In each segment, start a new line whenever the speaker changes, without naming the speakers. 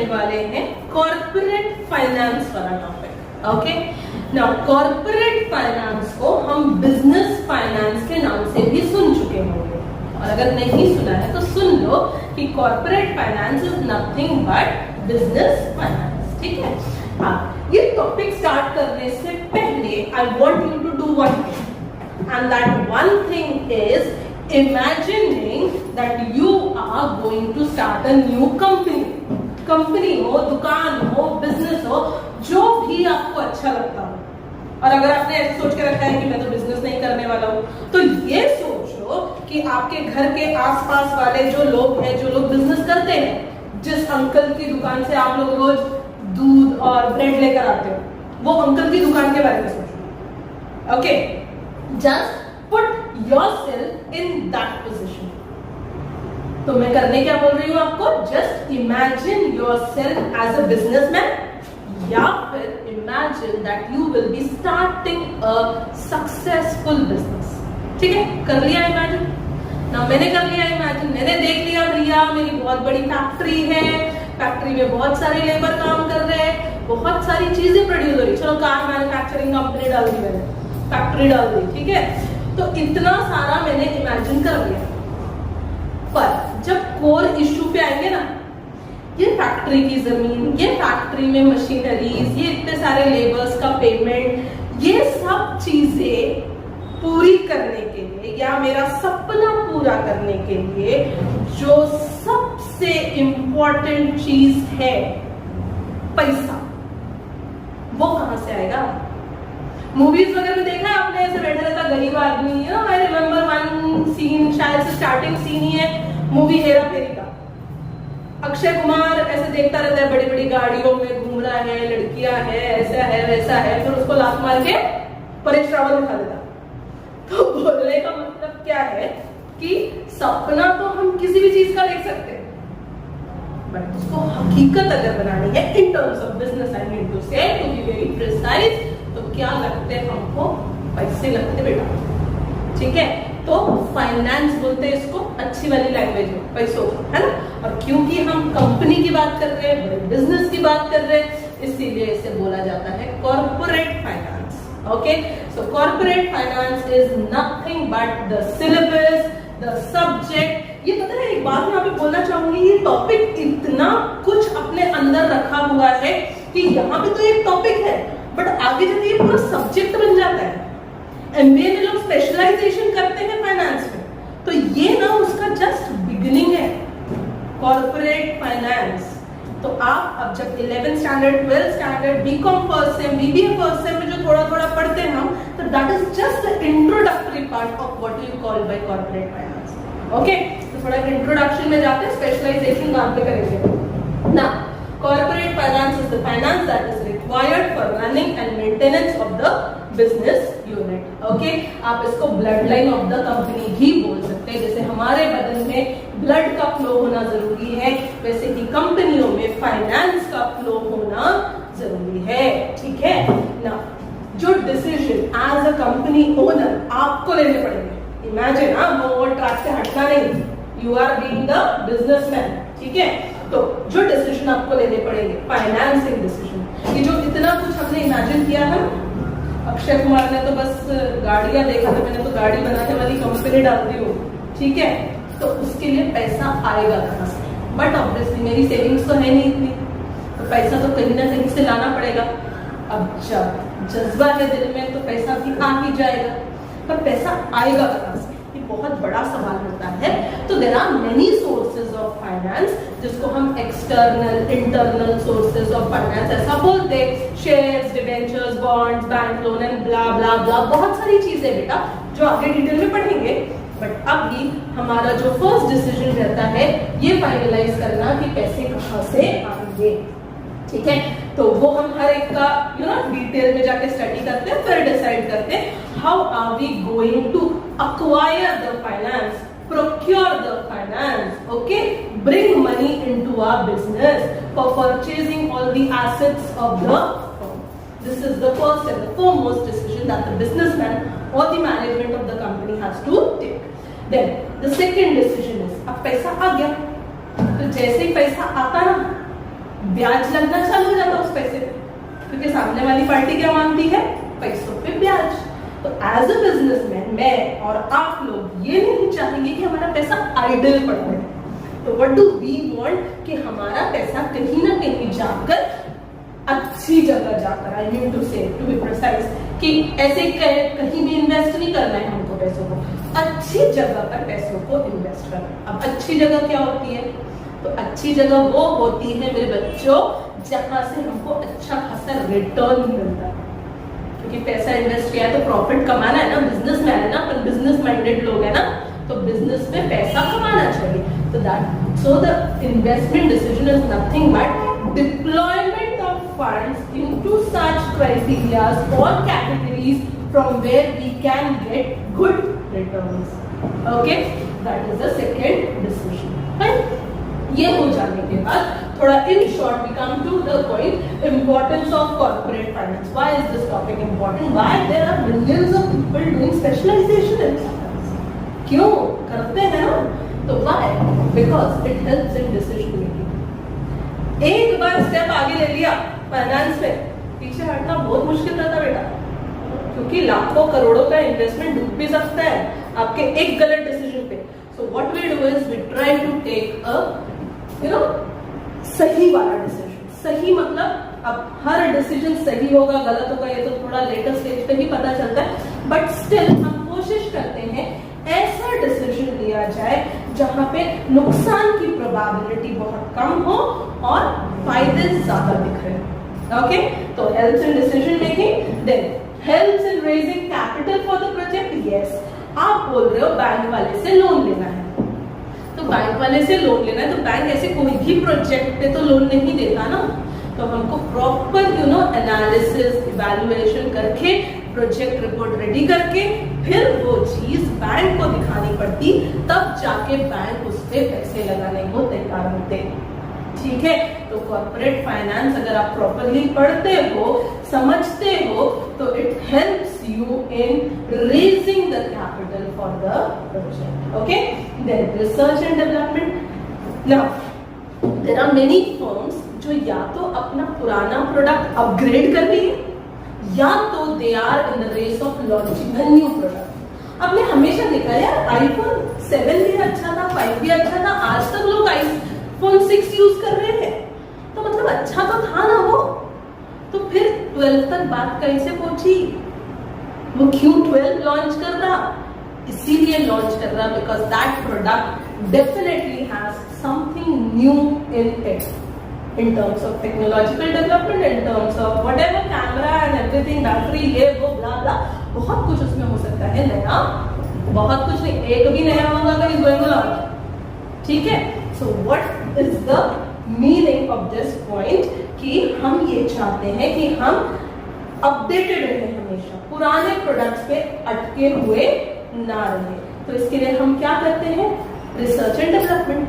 करने वाले हैं कॉर्पोरेट फाइनेंस वाला topic. Okay, now corporate finance को हम बिजनेस फाइनेंस के नाम से भी सुन चुके होंगे, और अगर नहीं सुना है तो सुन लो कि corporate finance is nothing but business finance. ठीक है, हाँ, ये टॉपिक स्टार्ट करने से पहले I want you to do one thing, and that one thing is imagining that you are going to start a new company। Company हो, दुकान हो, बिजनेस हो, जो भी आपको अच्छा लगता हो। और अगर आपने ऐसे सोच के रखा है कि मैं तो बिजनेस नहीं करने वाला हूँ, तो ये सोचो कि आपके घर के आसपास वाले जो लोग हैं, जो लोग बिजनेस करते हैं, जिस अंकल की दुकान से आप लोग रोज दूध और ब्रेड लेकर आते हो, वो अंकल की दुकान के बारे में सोचो। Okay, just put yourself in that position। तो मैं करने क्या बोल रही हूँ आपको, just imagine yourself as a businessman, या फिर imagine that you will be starting a successful business। ठीक है, कर लिया imagine ना, मैंने कर लिया imagine, मैंने देख लिया भैया मेरी बहुत बड़ी फैक्ट्री है, फैक्ट्री में बहुत सारे लेबर काम कर रहे हैं, बहुत सारी चीजें प्रोड्यूस हो रही, चलो कार मैन्युफैक्चरिंग कंपनी डाल दी मैंने, फैक्ट्री डाल दी। ठीक है, तो इतना सारा मैंने इमेजिन कर लिया, पर जब कोर इश्यू पे आएंगे ना, ये फैक्ट्री की जमीन, ये फैक्ट्री में मशीनरीज, ये इतने सारे लेबर्स का पेमेंट, ये सब चीजें पूरी करने के लिए या मेरा सपना पूरा करने के लिए जो सबसे इंपॉर्टेंट चीज है पैसा, वो कहां से आएगा। मूवीज वगैरह में देखा है आपने, ऐसे बैठा रहता गरीब आदमी। आई रिमेम्बर वन सीन, शायद से स्टार्टिंग सीन ही है मूवी हेरा फेरी का। अक्षय कुमार ऐसे देखता रहता है, बड़ी बड़ी गाड़ियों में घूम रहा है, लड़कियां है, ऐसा है वैसा है, फिर उसको लात मार के परेश रावल उठा देता। तो बोलने का मतलब क्या है कि सपना तो हम किसी भी चीज का देख सकते हैं, बट उसको हकीकत अगर बनानी है in terms of business, I mean to say, to be very precise, तो क्या लगते हैं हमको, पैसे लगते बेटा। ठीक है, तो फाइनेंस बोलते हैं इसको, अच्छी वाली लैंग्वेज में, पैसों का, है ना। और क्योंकि हम कंपनी की बात कर रहे हैं, बड़े बिजनेस की बात कर रहे हैं, इसीलिए इसे बोला जाता है corporate finance. Okay, so corporate finance is nothing but the syllabus, the subject. ये पता है, एक बात मैं यहाँ पे बोलना चाहूंगी, ये टॉपिक इतना कुछ अपने अंदर रखा हुआ है कि यहाँ पे तो एक टॉपिक है, बट आगे जाके ये पूरा सब्जेक्ट बन जाता है। एमबीए में लोग स्पेशलाइजेशन करते हैं फाइनेंस में, तो ये ना उसका जस्ट बिगिनिंग है, कॉर्पोरेट फाइनेंस। तो आप अब जब 11th standard, 12th standard, B com first sem, BBA first sem में जो थोड़ा थोड़ा पढ़ते हैं हम, तो that is just the introductory part of what you call by corporate finance. Okay, तो थोड़ा इंट्रोडक्शन में जाते हैं, स्पेशलाइजेशन बाद में करेंगे ना। Corporate finance is the finance that is required for running and maintenance of the business unit. Okay, आप इसको blood line of the company भी बोल सकते हैं। जैसे हमारे बदन में ब्लड का फ्लो होना जरूरी है, वैसे ही कंपनियों में फाइनेंस का फ्लो होना जरूरी है। ठीक है ना, जो decision as a company owner आपको लेने पड़ेंगे। इमेजिन, वो ट्रैक से हटना नहीं, you are being the businessman. ठीक है, तो जो डिसीजन आपको लेने पड़ेंगे, फाइनेंसिंग डिसीजन, ये जो इतना कुछ हमने इमेजिन किया है, अक्षय कुमार ने तो बस गाड़ियां देखा था, मैंने तो गाड़ी बनाने वाली कंपनी डाल दी हूँ। ठीक है, तो उसके लिए पैसा आएगा कहां से, बट ऑब्वियसली मेरी सेविंग्स तो है नहीं इतनी, तो पैसा तो कहीं ना कहीं से लाना पड़ेगा। अब जब जज्बा है दिल में, तो पैसा भी आ ही जाएगा, पर पैसा आएगा कहां से, बहुत बड़ा सवाल होता है। तो there are many sources of finance, जिसको हम external, internal sources of finance ऐसा बोलते हैं, shares, debentures, bonds, bank loan and blah blah blah, बहुत सारी चीजें बेटा जो आगे डिटेल में पढ़ेंगे। बट अभी हमारा जो फर्स्ट डिसीजन रहता है, ये फाइनलाइज करना कि पैसे कहां से आएंगे। ठीक है, तो वो हम हर एक का डिटेल में जाके स्टडी करते हैं, फिर डिसाइड करते हैं how are we going to acquire the finance, procure the finance, okay, bring money into our business for purchasing all the assets of the firm. This is the first and the foremost decision that the businessman or the management of the company has to take. Then the second decision is, अब पैसा आ गया, तो जैसे ही पैसा आता ना, ब्याज लगना चालू हो जाता उस पैसे पे, क्योंकि सामने वाली पार्टी क्या मांगती है, पैसों पे ब्याज। तो एज अ बिजनेसमैन मैं और आप लोग ये नहीं चाहेंगे कि हमारा पैसा आइडल पड़ा रहे। तो व्हाट डू वी वांट कि हमारा पैसा कहीं ना कहीं जाकर, अच्छी जगह जाकर, आई mean to say to be precise, कि ऐसे कहीं भी इन्वेस्ट नहीं करना है हमको पैसों को, अच्छी जगह पर पैसों को इन्वेस्ट करना। अब अच्छी जगह क्या होती है, तो अच्छी जगह वो होती है मेरे बच्चों जहां से हमको अच्छा खासा रिटर्न मिलता है, क्योंकि पैसा इन्वेस्ट किया है तो प्रॉफिट कमाना है ना, बिजनेसमैन है ना, अपन बिजनेस माइंडेड लोग है ना, तो बिजनेस में पैसा कमाना चाहिए। तो that so the investment decision is nothing but deployment of funds into such criterias और categories from where we can get good returns. Okay, that is the second decision, right. ये हो जाने के बाद थोड़ा in short we come to the point, importance of corporate finance. Why is this topic important, why there are millions of people doing specialization in finance, क्यों करते हैं ना, तो why, because it helps in decision making. एक बार step आगे ले लिया finance में, पीछे हटना बहुत मुश्किल रहता बेटा, क्योंकि लाखों करोड़ों का इन्वेस्टमेंट डूब भी सकता है आपके एक गलत डिसीजन पे। So what we do is we try to take a सही वाला डिसीजन। सही मतलब अब हर डिसीजन सही होगा गलत होगा ये तो थोड़ा लेटर स्टेज पे ही पता चलता है, बट स्टिल हम कोशिश करते हैं ऐसा डिसीजन लिया जाए जहां पे नुकसान की प्रोबेबिलिटी बहुत कम हो और फायदे ज्यादा दिख रहे हैं। ओके, तो helps in decision making, then helps in raising capital for the project. Yes, आप बोल रहे हो बैंक वाले से लोन लेना है, तो बैंक वाले से लोन लेना है, तो बैंक ऐसे कोई भी प्रोजेक्ट पे तो लोन नहीं देता ना, तो हमको प्रॉपर एनालिसिस इवैल्यूएशन करके प्रोजेक्ट रिपोर्ट रेडी करके फिर वो चीज बैंक को दिखानी पड़ती, तब जाके बैंक उस पे पैसे लगाने को तैयार होते। ठीक है, तो कॉर्पोरेट फाइनेंस अगर आप प्रॉपरली पढ़ते हो, समझते हो, तो it helps you in raising the capital for the project. Okay, then research and development. Now there are many firms जो या तो अपना पुराना प्रोडक्ट अपग्रेड कर रही है या तो they are in the race of launching a new product. अब मैं हमेशा देखा यार आईफोन 7 भी अच्छा था, 5 भी अच्छा था, आज तक लोग आईफोन 6 यूज कर रहे हैं, तो मतलब अच्छा तो था ना वो, तो फिर 12 तक बात कैसे पहुंची, वो क्यों 12 लॉन्च कर रहा, इसीलिए लॉन्च कर रहा because that product definitely has something new in it, in terms of technological development, in terms of whatever camera and everything, battery, ये वो ब्ला ब्ला, बहुत कुछ उसमें हो सकता है नया, बहुत कुछ नहीं, एक भी नया होगा तो इज गोइंग टू लॉन्च। ठीक है, so what is the meaning of this point, कि हम ये चाहते हैं कि हम अपडेटेड रहे, हमेशा पुराने प्रोडक्ट्स पे अटके हुए ना रहे। तो इसके लिए हम क्या करते हैं, रिसर्च एंड डेवलपमेंट।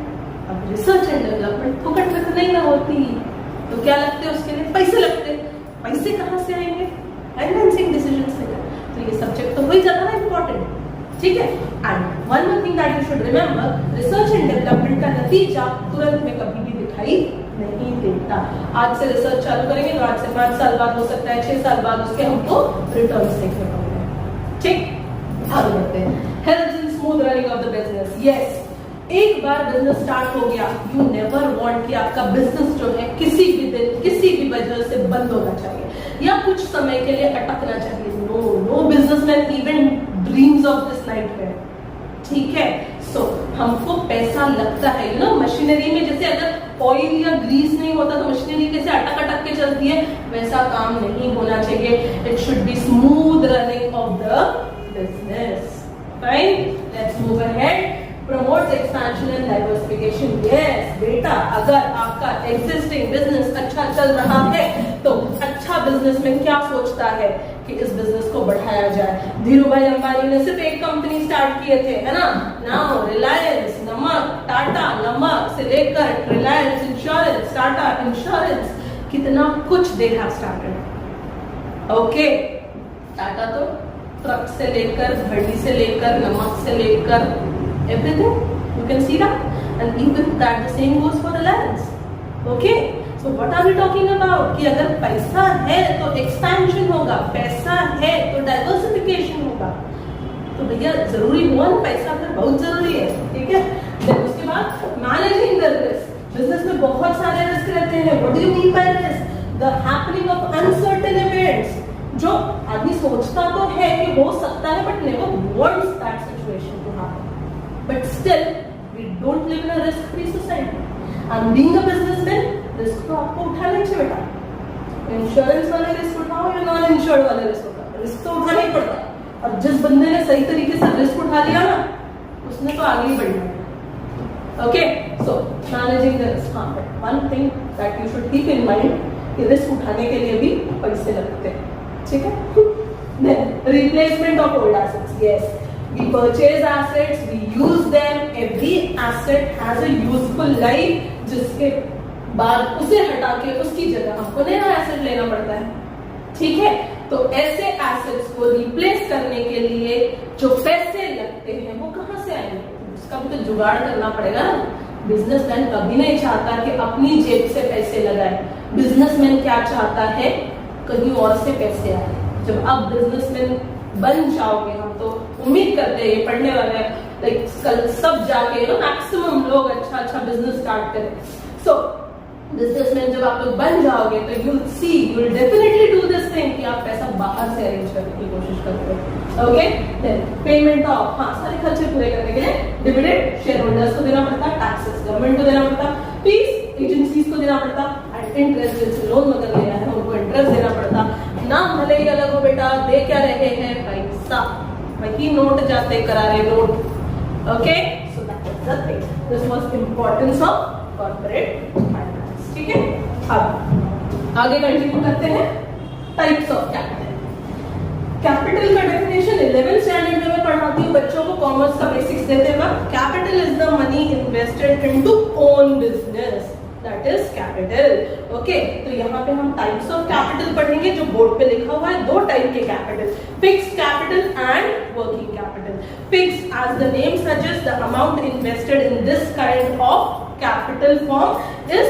अब रिसर्च एंड डेवलपमेंट फुकट में तो नहीं होती, तो क्या लगते हैं उसके लिए, पैसे लगते। पैसे कहाँ से आएंगे, फाइनेंसिंग डिसीजन से। तो ये सब्जेक्ट तो वही ज्यादा ना इंपॉर्टेंट। ठीक है, and one more thing that you should remember, research and development का नतीजा तुरंत में कभी भी दिखाई नहीं देता। आज से रिसर्च चालू करेंगे तो आज से 5 साल बाद हो सकता है, 6 साल बाद उसके हमको रिटर्न्स देखने को मिलेंगे। ठीक, आगे बढ़ते हैं। Helps in smooth running of the business. Yes, एक बार बिजनेस स्टार्ट हो गया, यू नेवर वांट कि आपका बिजनेस जो है किसी भी दिन किसी भी वजह से बंद होना चाहिए या कुछ समय के लिए अटकना चाहिए। No no businessman even dreams of this nightmare. ठीक है, सो हमको पैसा लगता है, यू नो, मशीनरी में जैसे अगर ऑयल या ग्रीस नहीं होता तो मशीनरी कैसे अटक अटक के चलती है, वैसा काम नहीं होना चाहिए। It should be smooth running of the business. Fine, let's move ahead. Promotes expansion and diversification. Yes बेटा, अगर आपका एग्जिस्टिंग बिजनेस अच्छा चल रहा है तो अच्छा बिजनेसमैन क्या सोचता है कि इस बिजनेस को बढ़ाया जाए। धीरू भाई अंबानी ने सिर्फ एक कंपनी स्टार्ट किए थे, है ना, नाउ रिलायंस, नमक, टाटा नमक से लेकर रिलायंस इंश्योरेंस, टाटा इंश्योरेंस, कितना कुछ they have started. Okay, Tata तो ट्रक से लेकर, घड़ी से लेकर, नमक से लेकर everything, you can see that, and even that the same goes for Reliance. Okay, So what are we talking about? कि अगर पैसा है तो एक्सपेंशन होगा, पैसा है तो डाइवर्सिफिकेशन होगा। तो भैया जरूरी हुआ ना, पैसा फिर बहुत जरूरी है, ठीक है। फिर उसके बाद मैनेजिंग द रिस्क। बिजनेस में बहुत सारे रिस्क रहते हैं। What do you mean by risk? The happening of uncertain events, जो आदमी सोचता तो है कि हो सकता है but never wants that situation to happen, but still we don't live in a risk free society. And being a businessman, risk तो आपको उठाना चाहिए बेटा। इंश्योरेंस वाले रिस्क उठाओ या नॉन इंश्योर्ड वाले रिस्क उठाओ, रिस्क तो उठाना ही पड़ता है। और जिस बंदे ने सही तरीके से रिस्क उठा लिया ना, उसने तो आगे ही बढ़ना है। Okay, so managing the risk. हाँ, but one thing that you should keep in mind कि रिस्क उठाने के लिए भी पैसे लगते हैं, ठीक है। Then replacement of old assets. Yes, we purchase assets, we use them. Every asset has a useful life, जिसके बाद उसे हटा के उसकी जगह हमको नया एसेट लेना पड़ता है, ठीक है। तो ऐसे एसेट्स को रिप्लेस करने के लिए जो पैसे लगते हैं वो कहाँ से आएंगे? उसका भी तो जुगाड़ करना पड़ेगा ना। बिजनेसमैन कभी नहीं चाहता कि अपनी जेब से पैसे लगाए। बिजनेसमैन क्या चाहता है? कहीं और से पैसे आए। जब आप बिजनेसमैन बन जाओगे, हम तो उम्मीद करते हैं ये पढ़ने वाले लाइक कल सब जाके मैक्सिमम लोग अच्छा बिजनेस स्टार्ट करें। सो बिजनेसमैन जब आप लोग बन जाओगे तो you will definitely do this thing कि आप पैसा बाहर से अरेंज करने की कोशिश करते हो। ओके, देन पेमेंट ऑफ, हाँ, सारे खर्चे पूरे करने के लिए डिविडेंड शेयर होल्डर्स को देना पड़ता है, टैक्सेस गवर्नमेंट को देना पड़ता, फीस एजेंसीज को देना पड़ता, एंड इंटरेस्ट जिनसे लोन वगैरह लिया है उनको इंटरेस्ट देना पड़ता। नाम भले ही अलग हो बेटा, दे क्या रहे हैं? पैसा। वही नोट जाते करारे note. Okay, so that is the thing, this was importance of corporate finance, ठीक है। अब आगे कंटिन्यू करते हैं। Types of capital. कैपिटल का डेफिनेशन 11th स्टैंडर्ड में मैं पढ़ाती हूँ बच्चों को, कॉमर्स का बेसिक्स देते वक्त। Capital is the money invested into own business, that is capital. Okay, तो यहाँ पे हम टाइप्स ऑफ कैपिटल पढ़ेंगे जो बोर्ड पे लिखा हुआ है। दो टाइप के capital, fixed capital and working capital. Fixed, as the name suggest, the amount invested in this kind of capital form is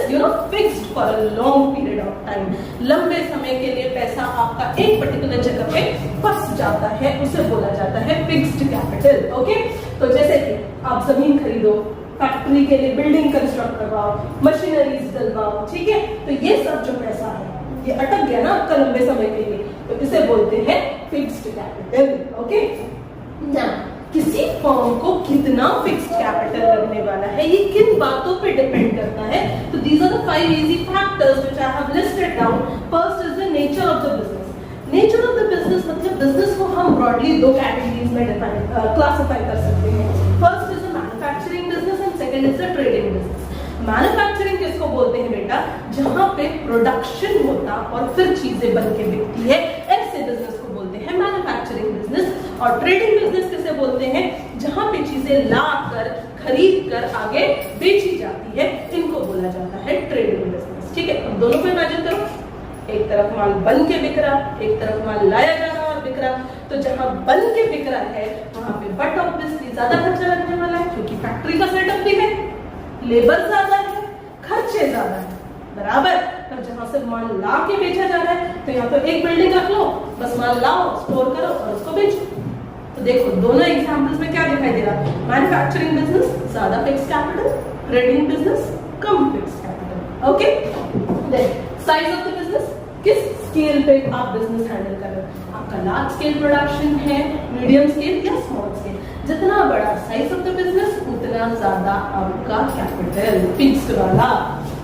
fixed for a long period of time. लंबे समय के लिए पैसा आपका एक पर्टिकुलर जगह पे फंस जाता है, उसे बोला जाता है फिक्स्ड कैपिटल। ओके, तो जैसे कि आप जमीन खरीदो, फैक्ट्री के लिए बिल्डिंग कंस्ट्रक्ट करवाओ, मशीनरीज डलवाओ, ठीक है। तो ये सब जो पैसा है ये अटक गया ना आपका लंबे समय के लिए, तो इसे बोलते हैं फिक्स्ड कैपिटल। ओके, ना किसी फर्म को कितना फिक्स्ड कैपिटल लगने वाला है ये किन बातों पे डिपेंड करता है? तो these are the 5 easy factors which I have listed down. First is the nature of the business. Nature of the business मतलब बिजनेस को हम ब्रॉडली दो कैटेगरीज में क्लासिफाई कर सकते हैं। First is the manufacturing business and second is the trading business. Manufacturing किसको बोलते हैं बेटा? जहां पे प्रोडक्शन होता और फिर चीजें बन के बिकती है, ऐसे बिजनेस को बोलते हैं मैन्युफैक्चरिंग बिजनेस। और ट्रेडिंग बिजनेस किसे बोलते हैं? जहां पे चीजें ला कर खरीद कर आगे बेची जाती है, इनको बोला जाता है ट्रेडिंग बिजनेस, ठीक है। अब दोनों को इमेजिन करो, एक तरफ माल बन के बिक रहा, एक तरफ माल लाया जा रहा और बिक रहा। तो जहां बन के बिक रहा है वहां पे बट ऑब्वियसली ज्यादा खर्चा लगने वाला है, क्योंकि फैक्ट्री का सेटअप भी है, लेबर ज्यादा है, खर्चे ज्यादा है, बराबर। पर जहां से माल ला के बेचा जा रहा है तो यहाँ तो एक बिल्डिंग रख लो, बस माल लाओ, स्टोर करो और उसको बेचो। तो देखो दोनों एग्जांपल्स में क्या दिखाई दे रहा है? मैन्युफैक्चरिंग बिजनेस ज्यादा फिक्स्ड कैपिटल, ट्रेडिंग बिजनेस कम fixed capital. Okay, then size of the business, किस स्केल पे आप बिजनेस हैंडल कर रहे हो? आपका लार्ज स्केल प्रोडक्शन है, मीडियम स्केल या स्मॉल स्केल? जितना बड़ा साइज ऑफ द बिजनेस उतना ज्यादा आपका कैपिटल फिक्स्ड वाला।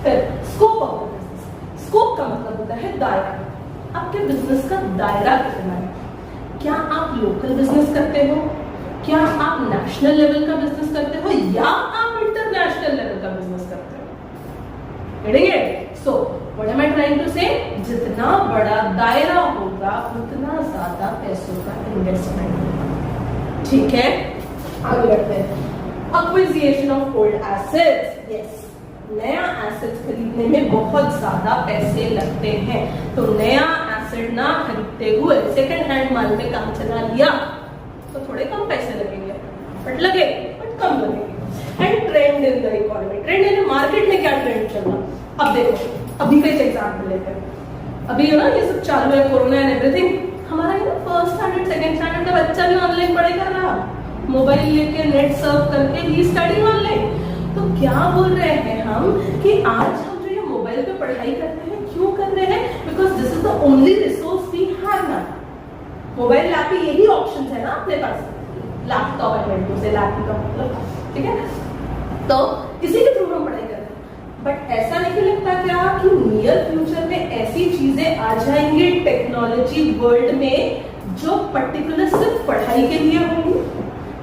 फिर scope of the business. Scope का मतलब होता है दायरा। आपके बिजनेस का दायरा कितना है? क्या आप लोकल बिजनेस करते हो? क्या आप नेशनल लेवल का बिजनेस करते हो या आप इंटरनेशनल लेवल का बिजनेस करते हो? Getting it? So, what am I trying to say? जितना बड़ा दायरा होगा उतना ज्यादा पैसों का इन्वेस्टमेंट होगा, ठीक है। आगे बढ़ते हैं। Acquisition of old assets. Yes, नया एसेट खरीदने में बहुत ज्यादा पैसे लगते हैं। तो नया एसेट ना खरीदते हुए सेकंड हैंड माल में काम चला लिया तो थोड़े कम पैसे लगेंगे, बट लगे बट कम लगेंगे। And trend in the economy, trend in market में क्या ट्रेंड चल रहा? अब देखो अभी का एग्जाम्पल लेते हैं, अभी ना ये सब चालू है, कोरोना एंड एवरीथिंग, हमारा ये ना फर्स्ट स्टैंडर्ड सेकंड स्टैंडर्ड का बच्चा भी ऑनलाइन पढ़ाई कर रहा, मोबाइल लेके नेट सर्फ करके ही स्टडी ऑनलाइन। तो क्या बोल रहे हैं हम कि आज हम जो ये मोबाइल पे पढ़ाई करते हैं, क्यों कर रहे हैं? Because this is the only resource we have now. Mobile lap पे यही ऑप्शन है ना अपने पास, लैपटॉप है दूसरे लैपटॉप मतलब, ठीक है, तो इसी के थ्रू हम पढ़ाई करते हैं। बट ऐसा नहीं लगता क्या कि नियर फ्यूचर में ऐसी चीजें आ जाएंगी टेक्नोलॉजी वर्ल्ड में जो पर्टिकुलर सिर्फ पढ़ाई के लिए होंगी?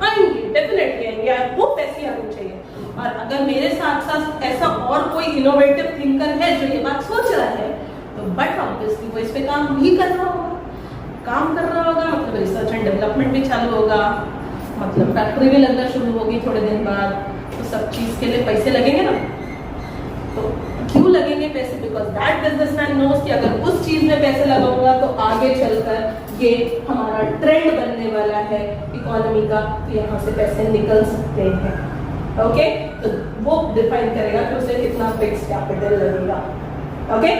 आएंगे, डेफिनेटली आएंगे, आपको पैसे आनी चाहिए। और अगर मेरे साथ साथ ऐसा और कोई इनोवेटिव थिंकर है जो ये बात सोच रहा है, तो बट ऑब्वियसली वो इस पे काम भी कर रहा होगा, काम कर रहा होगा, मतलब रिसर्च एंड डेवलपमेंट भी चालू होगा, मतलब फैक्ट्री भी लगना शुरू होगी थोड़े दिन बाद, तो सब चीज के लिए पैसे लगेंगे ना। तो क्यों लगेंगे पैसे? बिकॉज दैट बिजनेसमैन नोस कि अगर उस चीज में पैसे लगाऊंगा तो आगे चलकर ये हमारा ट्रेंड बनने वाला है इकोनॉमी का, तो यहाँ से पैसे निकल सकते हैं। ओके, तो वो डिफाइन करेगा कि उसे कितना फिक्स कैपिटल लगेगा। Okay,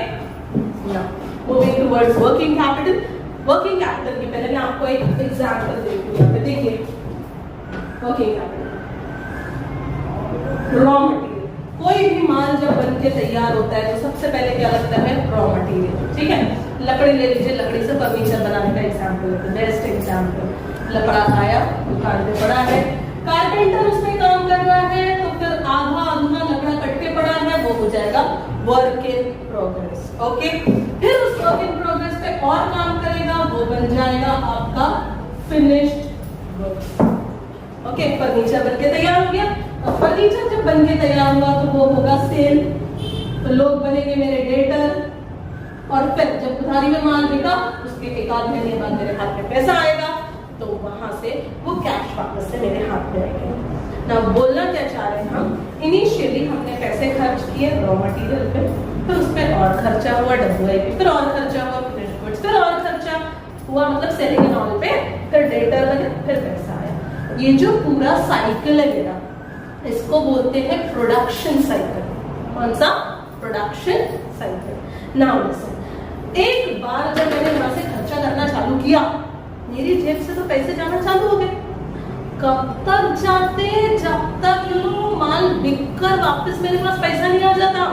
now moving towards working capital. Working capital की पहले मैं आपको एक एग्जांपल देती हूँ। यहाँ पे देखिए, वर्किंग कैपिटल, रॉ मटेरियल। कोई भी माल जब बन के तैयार होता है तो सबसे पहले क्या लगता है? Raw material. ठीक है, लकड़ी ले लीजिए, लकड़ी से फर्नीचर बनाने का एग्जाम्पल है, बेस्ट एग्जाम्पल। लकड़ा आया, दुकान पे पड़ा है, कारपेंटर उसमें काम कर रहा है, तो फिर आधा अधूरा लकड़ा कट के पड़ा है, वो हो जाएगा वर्क इन प्रोग्रेस। ओके, फिर उस वर्क इन प्रोग्रेस पे और काम करेगा, वो बन जाएगा आपका फिनिश्ड वर्क। ओके, फर्नीचर बन के तैयार हो गया। अब फर्नीचर जब बन के तैयार हुआ तो वो होगा सेल, तो लोग बनेंगे मेरे डेटर, और फिर जब उधारी में माल बिका उसके एक आध महीने बाद मेरे हाथ में पैसा आएगा, तो वहां से वो कैश वापस से मेरे हाथ में आएगा। ना बोलना क्या चाह रहे हैं हम, इनिशियली हमने पैसे खर्च किए रॉ मटेरियल पे, फिर उस पर और खर्चा हुआ WIP पे, फिर और खर्चा हुआ फिनिश्ड गुड्स, फिर और खर्चा हुआ मतलब सेलिंग एंड ऑल पे, फिर डेटर लगे, फिर पैसा आया। ये जो पूरा साइकिल है बेटा, इसको बोलते हैं प्रोडक्शन साइकिल। कौन सा? Production cycle. नाउ लिसन, एक बार जब मैंने यहाँ से खर्चा करना चालू किया, मेरी जेब से तो पैसे जाना चालू हो गए। कब तक जाते? जब तक माल बिककर वापस मेरे पास पैसा नहीं आ जाता।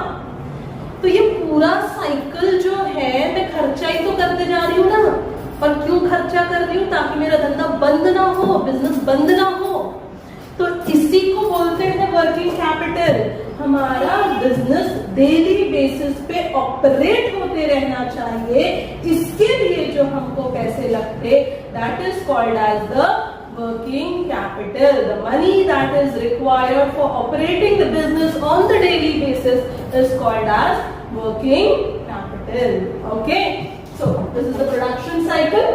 तो ये पूरा साइकिल जो है, मैं खर्चा ही तो करते जा रही हूँ ना। और क्यों खर्चा कर रही हूँ? ताकि मेरा धंधा बंद ना हो, बिजनेस बंद ना हो। तो इसी को बोलते हैं वर्किंग कैपिटल। हमारा बिजनेस डेली बेसिस पे ऑपरेट होते रहना चाहिए, इसके लिए जो हमको पैसे लगते, that is called as the working capital. The money that is required for operating the business on the daily basis is called as working capital. Okay, so this is the production cycle.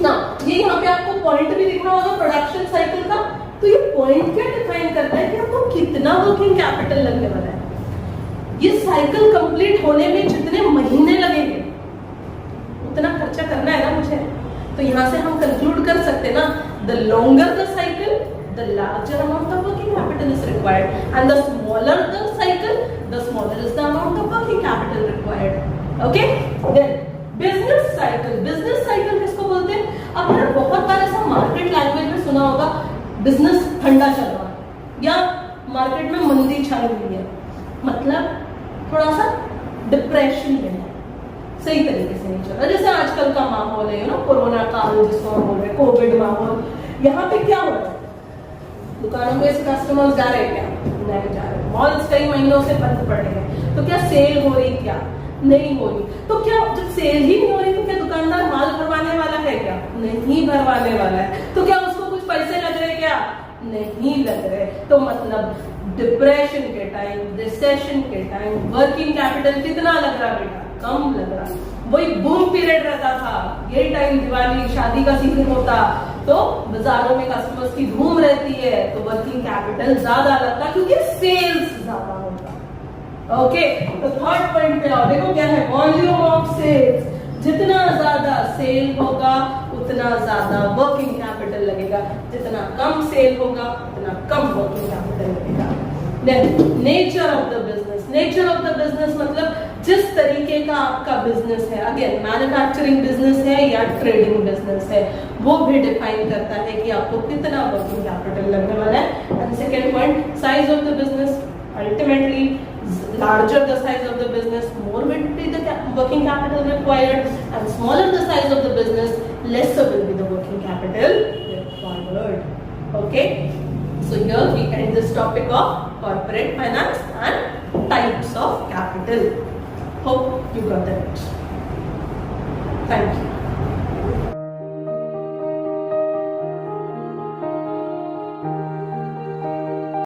ना ये यहाँ पे आपको point भी दिख रहा होगा production cycle का। तो ये पॉइंट क्या डिफाइन करता है कि आपको कितना वर्किंग कैपिटल लगने वाला है। ये साइकिल कंप्लीट होने में जितने महीने लगेंगे उतना खर्चा करना है ना मुझे। तो यहाँ से हम कंक्लूड कर सकते ना, the longer the cycle, the larger amount of working capital is required, and the smaller the cycle, the smaller is the amount of working capital required. Okay, then business cycle. Business cycle किसको बोलते हैं? आपने बहुत बार ऐसा market language में सुना होगा, business ठंडा चल रहा है या मार्केट में मंदी छाई हुई है, मतलब थोड़ा सा डिप्रेशन में है, सही तरीके से नहीं चल रहा। जैसे आजकल का माहौल है ना, कोरोना काल जिसको हम बोल रहे हैं, कोविड माहौल। यहाँ पे क्या हो रहा है? दुकानों में कस्टमर्स जा रहे हैं क्या? नहीं जा रहे। मॉल्स कई महीनों से बंद पड़े हैं, तो क्या सेल हो रही? क्या नहीं हो रही। तो क्या जब सेल ही नहीं हो रही तो क्या दुकानदार माल भरवाने वाला है? क्या नहीं भरवाने वाला है। तो क्या उसको कुछ पैसे लग रहे? क्या नहीं लग रहे। तो मतलब डिप्रेशन के टाइम, रिसेशन के टाइम वर्किंग कैपिटल कितना लग रहा बेटा? कम लग रहा। वही बूम पीरियड रहता था, ये टाइम दिवाली शादी का सीजन होता, तो बाजारों में कस्टमर्स की धूम रहती है, तो वर्किंग कैपिटल ज्यादा लगता क्योंकि सेल्स ज्यादा होता। ओके, तो थर्ड पॉइंट पे आओ, देखो क्या है? Volume of sales. जितना ज्यादा सेल होगा उतना ज्यादा वर्किंग कैपिटल लगेगा, जितना कम सेल होगा उतना कम वर्किंग कैपिटल लगेगा। Then nature of the business. Nature of the business मतलब जिस तरीके का आपका बिजनेस है, अगेन मैन्युफैक्चरिंग बिजनेस है या ट्रेडिंग बिजनेस है, वो भी डिफाइन करता है कि आपको कितना वर्किंग कैपिटल लगने वाला है। And second point, size of the business. Ultimately larger the size of the business, more will be the working capital required, and smaller the size of the business, lesser will be the working capital required. Okay, so here we end this topic of corporate finance and types of capital. Hope you got that. Thank you.